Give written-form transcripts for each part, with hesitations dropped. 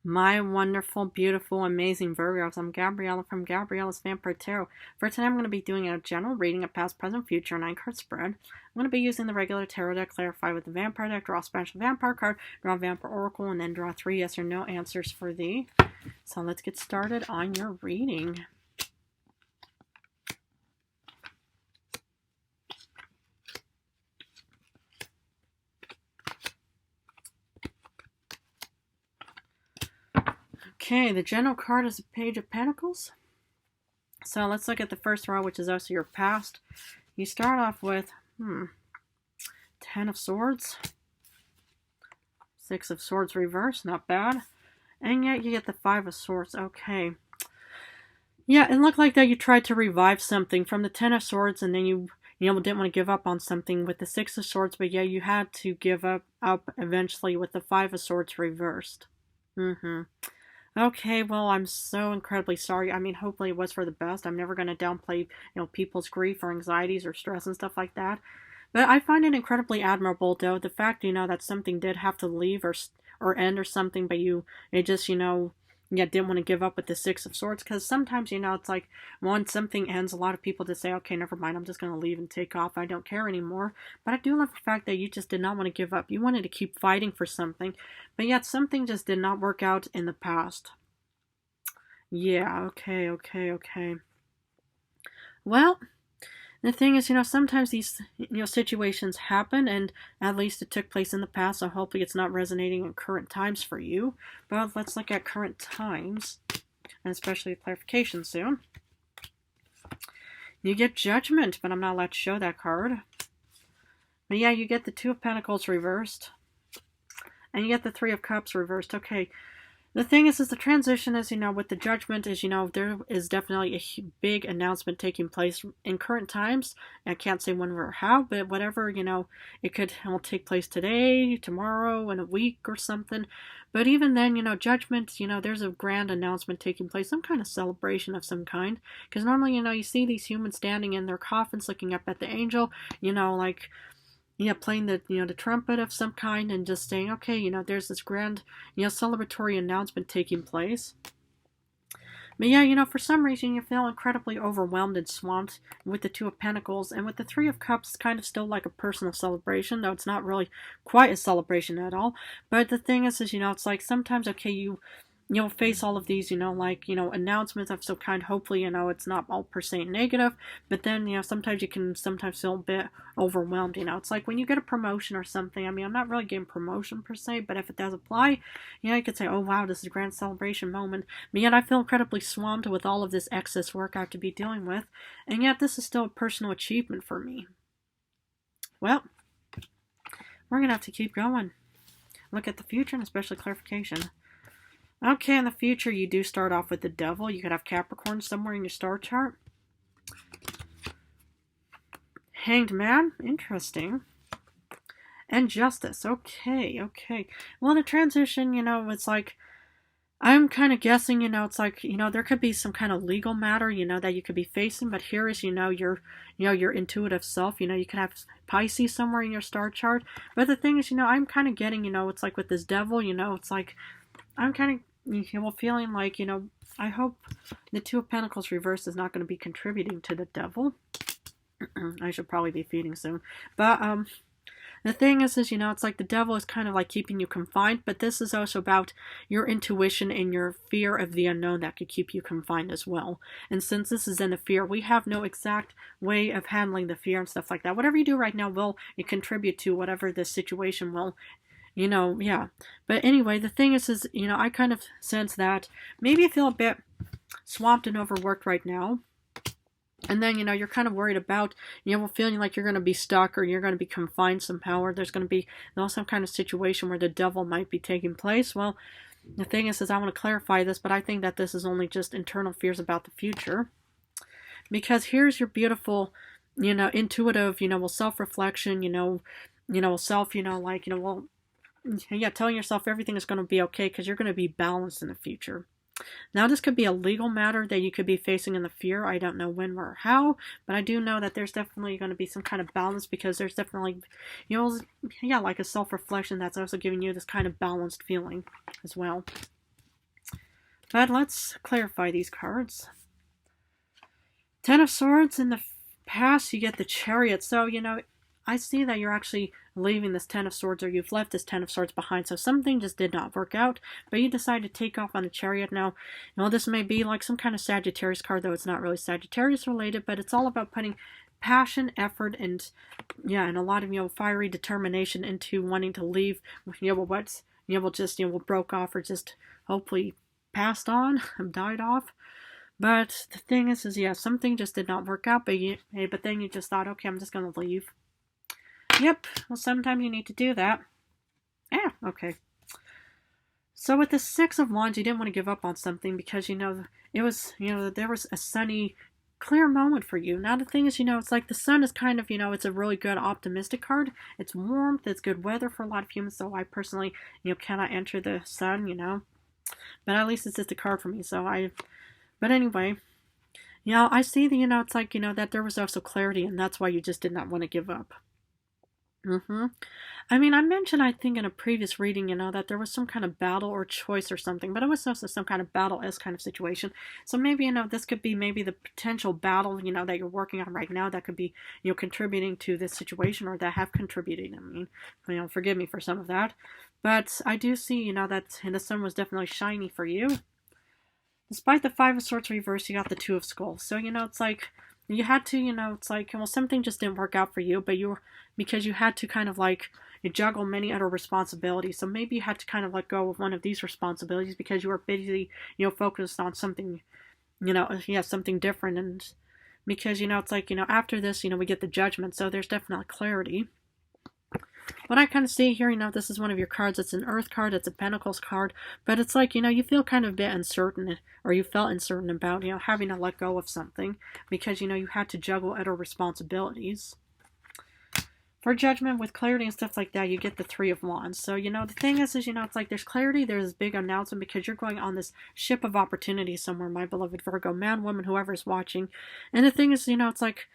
My wonderful, beautiful, amazing Virgos. I'm Gabriella from Gabriella's Vampire Tarot. For today, I'm going to be doing a general reading of past, present, future 9-card spread. I'm going to be using the regular tarot deck, clarify with the vampire deck, draw a special vampire card, draw a vampire oracle, and then draw 3 yes or no answers for thee. So let's get started on your reading. Okay, the general card is a Page of Pentacles. So let's look at the first row, which is also your past. You start off with, 10 of Swords. 6 of Swords reversed, not bad. And yet you get the 5 of Swords, okay. Yeah, it looked like that you tried to revive something from the 10 of Swords, and then you didn't want to give up on something with the 6 of Swords, but yeah, you had to give up eventually with the 5 of Swords reversed. Okay, well, I'm so incredibly sorry. I mean, hopefully it was for the best. I'm never going to downplay, people's grief or anxieties or stress and stuff like that. But I find it incredibly admirable, though, the fact, that something did have to leave or end or something, but it just, didn't want to give up with the 6 of Swords. Because sometimes, it's like, once something ends, a lot of people just say, okay, never mind, I'm just going to leave and take off. I don't care anymore. But I do love the fact that you just did not want to give up. You wanted to keep fighting for something, but yet something just did not work out in the past. Yeah, okay. Well, the thing is, sometimes these, situations happen, and at least it took place in the past, so hopefully it's not resonating in current times for you. But let's look at current times, and especially clarification soon. You get Judgment, but I'm not allowed to show that card. But yeah, you get the 2 of Pentacles reversed, and you get the 3 of Cups reversed. Okay. The thing is the transition is, with the Judgment is, there is definitely a big announcement taking place in current times. I can't say when or how, but whatever, it will take place today, tomorrow, in a week or something. But even then, Judgment, there's a grand announcement taking place, some kind of celebration of some kind. Because normally, you see these humans standing in their coffins looking up at the angel, like... playing the, the trumpet of some kind and just saying, okay, there's this grand, celebratory announcement taking place. But yeah, for some reason you feel incredibly overwhelmed and swamped with the 2 of Pentacles, and with the 3 of Cups, kind of still like a personal celebration, though it's not really quite a celebration at all. But the thing is, it's like sometimes, okay, you'll face all of these, announcements of some kind. Hopefully, it's not all per se negative, but then, sometimes you can feel a bit overwhelmed, It's like when you get a promotion or something. I mean, I'm not really getting promotion per se, but if it does apply, you could say, oh wow, this is a grand celebration moment. But yet I feel incredibly swamped with all of this excess work I have to be dealing with, and yet this is still a personal achievement for me. Well, we're going to have to keep going. Look at the future and especially clarification. Okay, in the future, you do start off with the Devil. You could have Capricorn somewhere in your star chart. Hanged Man, interesting. And Justice, okay. Well, the transition, it's like, I'm kind of guessing, it's like, there could be some kind of legal matter, that you could be facing, but here is, your intuitive self, you could have Pisces somewhere in your star chart. But the thing is, I'm kind of getting, it's like with this Devil, it's like, I'm kind of feeling like, I hope the 2 of Pentacles reversed is not going to be contributing to the Devil. I should probably be feeding soon. But the thing is, it's like the Devil is kind of like keeping you confined, but this is also about your intuition and your fear of the unknown that could keep you confined as well. And since this is in the fear, we have no exact way of handling the fear and stuff like that. Whatever you do right now will contribute to whatever the situation will. Yeah. But anyway, the thing is, I kind of sense that maybe you feel a bit swamped and overworked right now. And then, you're kind of worried about, feeling like you're going to be stuck or you're going to be confined somehow, or there's going to be some kind of situation where the Devil might be taking place. Well, the thing is I want to clarify this, but I think that this is only just internal fears about the future. Because here's your beautiful, intuitive, self-reflection, self, telling yourself everything is going to be okay because you're going to be balanced in the future. Now, this could be a legal matter that you could be facing in the fear. I don't know when or how, but I do know that there's definitely going to be some kind of balance because there's definitely, like a self-reflection that's also giving you this kind of balanced feeling as well. But let's clarify these cards. Ten of Swords, in the past you get the Chariot. So, I see that you're actually leaving this Ten of Swords, or you've left this Ten of Swords behind. So something just did not work out, but you decide to take off on a Chariot. Now, this may be like some kind of Sagittarius card, though it's not really Sagittarius related, but it's all about putting passion, effort, and a lot of fiery determination into wanting to leave what's broke off, or just hopefully passed on and died off. But the thing is something just did not work out, but then you just thought, okay, I'm just going to leave. Yep, well, sometimes you need to do that. Yeah, okay. So with the Six of Wands, you didn't want to give up on something because, it was, there was a sunny, clear moment for you. Now the thing is, it's like the sun is kind of, it's a really good optimistic card. It's warmth, it's good weather for a lot of humans, so I personally, cannot enter the sun, But at least it's just a card for me, But anyway, I see that, it's like, that there was also clarity, and that's why you just did not want to give up. I mean, I mentioned, I think, in a previous reading, that there was some kind of battle or choice or something, but it was also some kind of battle-esque kind of situation. So maybe, this could be maybe the potential battle, that you're working on right now that could be, contributing to this situation, or that have contributed. I mean, forgive me for some of that. But I do see, that the sun was definitely shiny for you. Despite the Five of Swords reverse, you got the Two of Skulls. So, it's like, you had to, it's like, well, something just didn't work out for you, but because you had to kind of like, you juggle many other responsibilities. So maybe you had to kind of let go of one of these responsibilities because you were busy, focused on something, something different. And because, it's like, after this, we get the Judgment. So there's definitely clarity. What I kind of see here, this is one of your cards. It's an Earth card. It's a Pentacles card. But it's like, you feel kind of a bit uncertain, or you felt uncertain about, having to let go of something because, you had to juggle other responsibilities. For Judgment with clarity and stuff like that, you get the Three of Wands. So, the thing is, it's like there's clarity, there's this big announcement because you're going on this ship of opportunity somewhere, my beloved Virgo, man, woman, whoever's watching. And the thing is, it's like,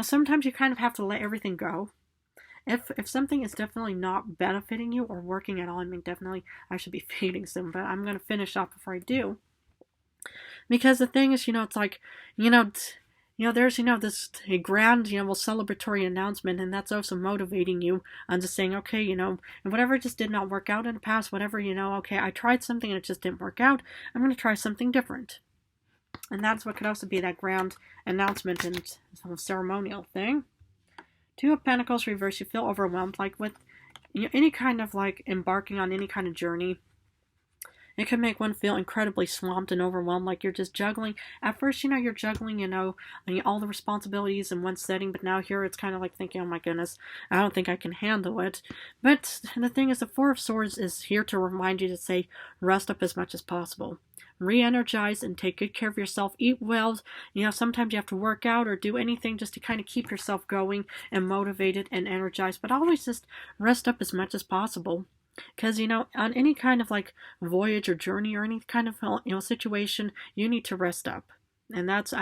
sometimes you kind of have to let everything go. If something is definitely not benefiting you or working at all, I mean, definitely I should be fading soon, but I'm going to finish off before I do. Because the thing is, it's like, there's, this grand, celebratory announcement, and that's also motivating you on just saying, okay, and whatever just did not work out in the past, whatever, okay, I tried something and it just didn't work out, I'm going to try something different. And that's what could also be that grand announcement and some ceremonial thing. Two of Pentacles reverse, you feel overwhelmed, like with any kind of like embarking on any kind of journey. It can make one feel incredibly swamped and overwhelmed, like you're just juggling. At first, you're juggling, all the responsibilities in one setting, but now here it's kind of like thinking, oh my goodness, I don't think I can handle it. But the thing is, the Four of Swords is here to remind you to say, rest up as much as possible. Re-energize and take good care of yourself. Eat well. Sometimes you have to work out or do anything just to kind of keep yourself going and motivated and energized, but always just rest up as much as possible. Because, on any kind of like voyage or journey or any kind of, situation, you need to rest up. And that's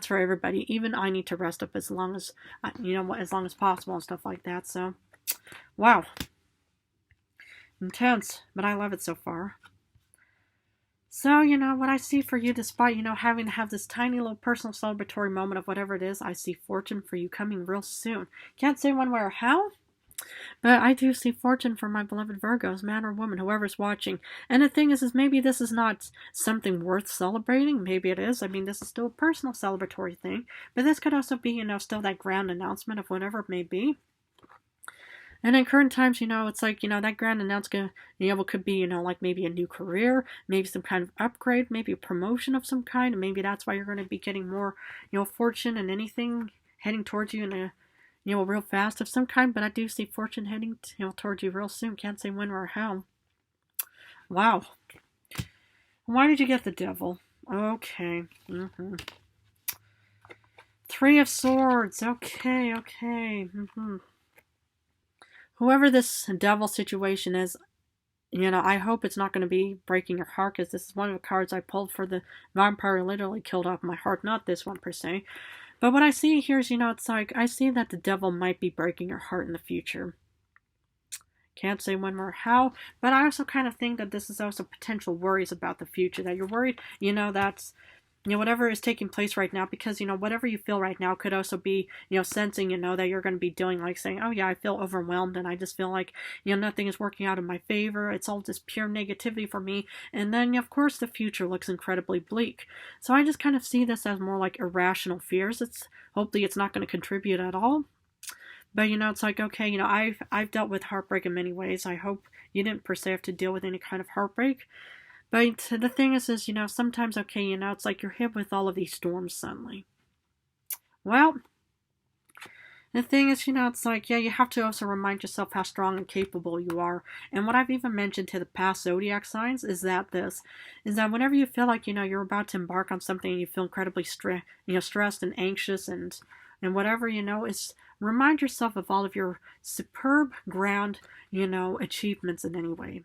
for everybody. Even I need to rest up as long as, as long as possible and stuff like that. So, wow. Intense, but I love it so far. So, what I see for you, despite, having to have this tiny little personal celebratory moment of whatever it is, I see fortune for you coming real soon. Can't say when, where, or how, but I do see fortune for my beloved Virgos, man or woman, whoever's watching. And the thing is maybe this is not something worth celebrating. Maybe it is. I mean, this is still a personal celebratory thing, but this could also be, still that grand announcement of whatever it may be. And in current times, it's like, that grand announcement, could be, like maybe a new career, maybe some kind of upgrade, maybe a promotion of some kind. And maybe that's why you're going to be getting more, fortune and anything heading towards you in a, real fast of some kind. But I do see fortune heading, towards you real soon. Can't say when or how. Wow. Why did you get the Devil? Okay. Three of Swords. Okay. Whoever this Devil situation is, I hope it's not going to be breaking your heart, because this is one of the cards I pulled for the vampire literally killed off my heart. Not this one per se. But what I see here is, it's like, I see that the Devil might be breaking your heart in the future. Can't say when or how, but I also kind of think that this is also potential worries about the future, that you're worried, that's, whatever is taking place right now, because, whatever you feel right now could also be, sensing, that you're going to be doing, like saying, oh yeah, I feel overwhelmed and I just feel like, nothing is working out in my favor. It's all just pure negativity for me. And then, of course, the future looks incredibly bleak. So I just kind of see this as more like irrational fears. Hopefully it's not going to contribute at all. But, it's like, okay, I've dealt with heartbreak in many ways. I hope you didn't per se have to deal with any kind of heartbreak. But the thing is, sometimes, okay, it's like you're hit with all of these storms suddenly. Well, the thing is, it's like, yeah, you have to also remind yourself how strong and capable you are. And what I've even mentioned to the past zodiac signs is that whenever you feel like, you're about to embark on something and you feel incredibly stressed and anxious and whatever, is remind yourself of all of your superb, grand, achievements in any way.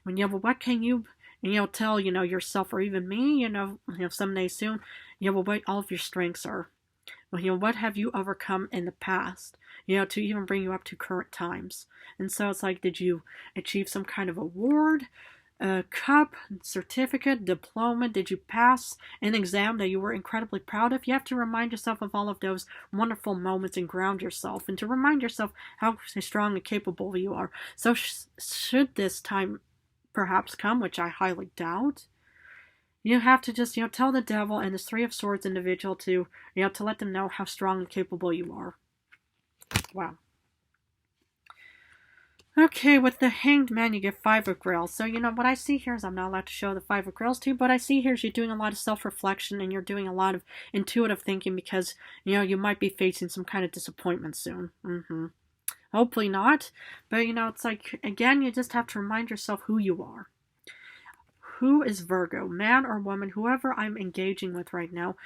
Well, what can you tell, yourself or even me, someday soon, well, what all of your strengths are. Well, what have you overcome in the past, to even bring you up to current times. And so it's like, did you achieve some kind of award, a cup, certificate, diploma? Did you pass an exam that you were incredibly proud of? You have to remind yourself of all of those wonderful moments and ground yourself, and to remind yourself how strong and capable you are. So should this time perhaps come, which I highly doubt, you have to just, tell the devil and this Three of Swords individual to let them know how strong and capable you are. Wow. Okay, with the Hanged Man, you get Five of Grails. So, what I see here is, I'm not allowed to show the Five of Grails to you, but I see here is you're doing a lot of self-reflection and you're doing a lot of intuitive thinking because, you might be facing some kind of disappointment soon. Hopefully not. But, it's like, again, you just have to remind yourself who you are. Who is Virgo? Man or woman, whoever I'm engaging with right now,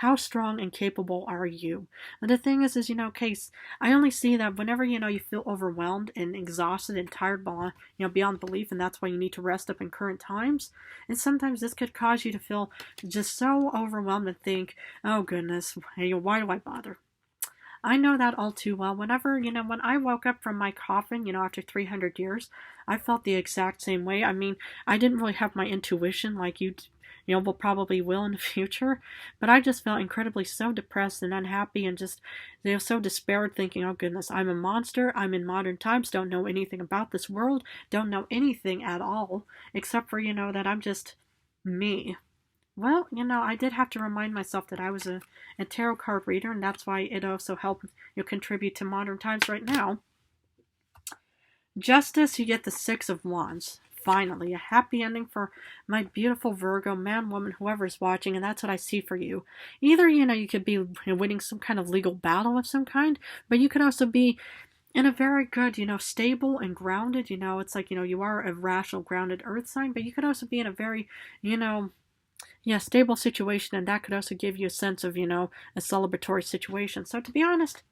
how strong and capable are you? And the thing is, Case, I only see that whenever, you feel overwhelmed and exhausted and tired beyond belief, and that's why you need to rest up in current times. And sometimes this could cause you to feel just so overwhelmed and think, oh goodness, why do I bother? I know that all too well. Whenever, when I woke up from my coffin, after 300 years, I felt the exact same way. I mean, I didn't really have my intuition like you will probably will in the future, but I just felt incredibly so depressed and unhappy and just, so despaired, thinking, oh goodness, I'm a monster. I'm in modern times, don't know anything about this world, don't know anything at all, except for, that I'm just me. Well, I did have to remind myself that I was a tarot card reader, and that's why it also helped contribute to modern times right now. Justice, you get the Six of Wands. Finally, a happy ending for my beautiful Virgo, man, woman, whoever's watching, and that's what I see for you. Either, you could be winning some kind of legal battle of some kind, but you could also be in a very good, stable and grounded, it's like, you are a rational, grounded earth sign, but you could also be in a very, stable situation, and that could also give you a sense of, a celebratory situation. So to be honest,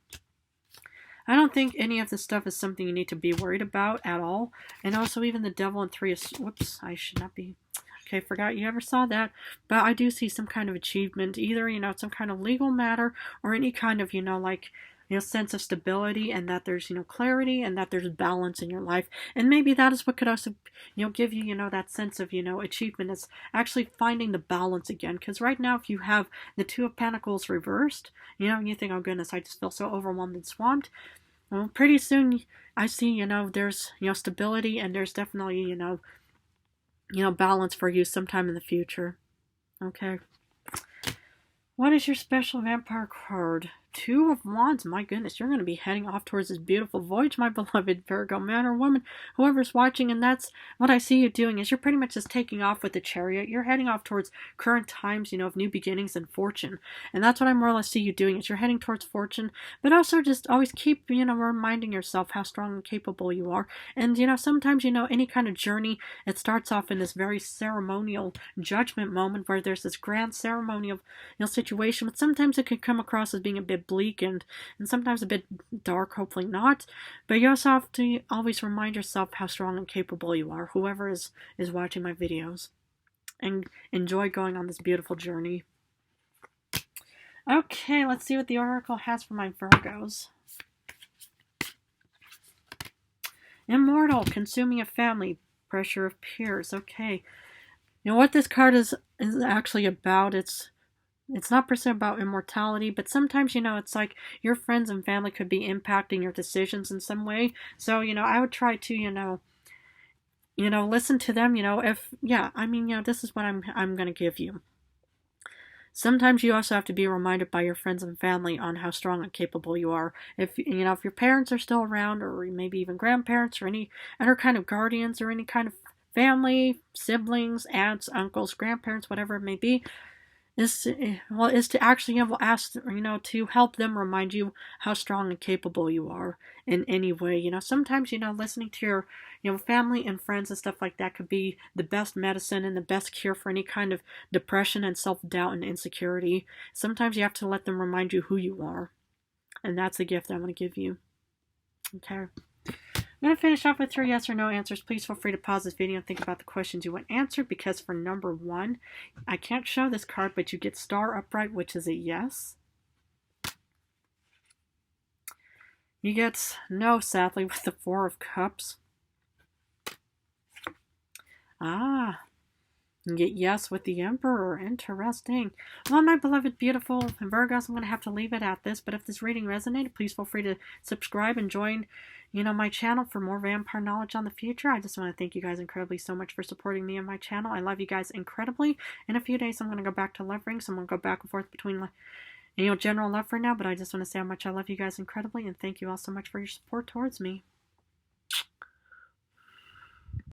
I don't think any of this stuff is something you need to be worried about at all. And also even the Devil and Three of... Whoops, I should not be... Okay, forgot you ever saw that. But I do see some kind of achievement, either, some kind of legal matter or any kind of, sense of stability, and that there's, clarity, and that there's balance in your life. And maybe that is what could also, give you, that sense of, achievement, is actually finding the balance again. Because right now, if you have the Two of Pentacles reversed, and you think, oh goodness, I just feel so overwhelmed and swamped. Well, pretty soon, I see, there's, stability, and there's definitely, balance for you sometime in the future. Okay. What is your special vampire card? Two of Wands. My goodness, you're going to be heading off towards this beautiful voyage, my beloved Virgo, man or woman, whoever's watching. And that's what I see you doing, is you're pretty much just taking off with the Chariot. You're heading off towards current times, of new beginnings and fortune. And that's what I more or less see you doing, is you're heading towards fortune, but also just always keep, reminding yourself how strong and capable you are. And, sometimes, any kind of journey, it starts off in this very ceremonial judgment moment where there's this grand ceremonial, situation, but sometimes it could come across as being a bit bleak and sometimes a bit dark, hopefully not. But you also have to always remind yourself how strong and capable you are, whoever is watching my videos. And enjoy going on this beautiful journey. Okay, let's see what the Oracle has for my Virgos. Immortal, consuming a family, pressure of peers. Okay. You know what this card is actually about? It's not per se about immortality, but sometimes, it's like your friends and family could be impacting your decisions in some way. So, I would try to, listen to them, this is what I'm going to give you. Sometimes you also have to be reminded by your friends and family on how strong and capable you are. If your parents are still around, or maybe even grandparents, or any other kind of guardians, or any kind of family, siblings, aunts, uncles, grandparents, whatever it may be, is to actually ask to help them remind you how strong and capable you are in any way. Sometimes listening to your family and friends and stuff like that could be the best medicine and the best cure for any kind of depression and self-doubt and insecurity. Sometimes you have to let them remind you who you are, and that's the gift I'm going to give you. Okay, I'm going to finish off with 3 yes or no answers. Please feel free to pause this video and think about the questions you want answered, because for number 1, I can't show this card, but you get star upright, which is a yes. You get no, sadly, with the 4 of cups. You get yes with the Emperor. Interesting. Well, my beloved, beautiful Virgos, I'm going to have to leave it at this. But if this reading resonated, please feel free to subscribe and join, my channel for more vampire knowledge on the future. I just want to thank you guys incredibly so much for supporting me and my channel. I love you guys incredibly. In a few days, I'm going to go back to love rings. I'm going to go back and forth between, general love for now. But I just want to say how much I love you guys incredibly. And thank you all so much for your support towards me.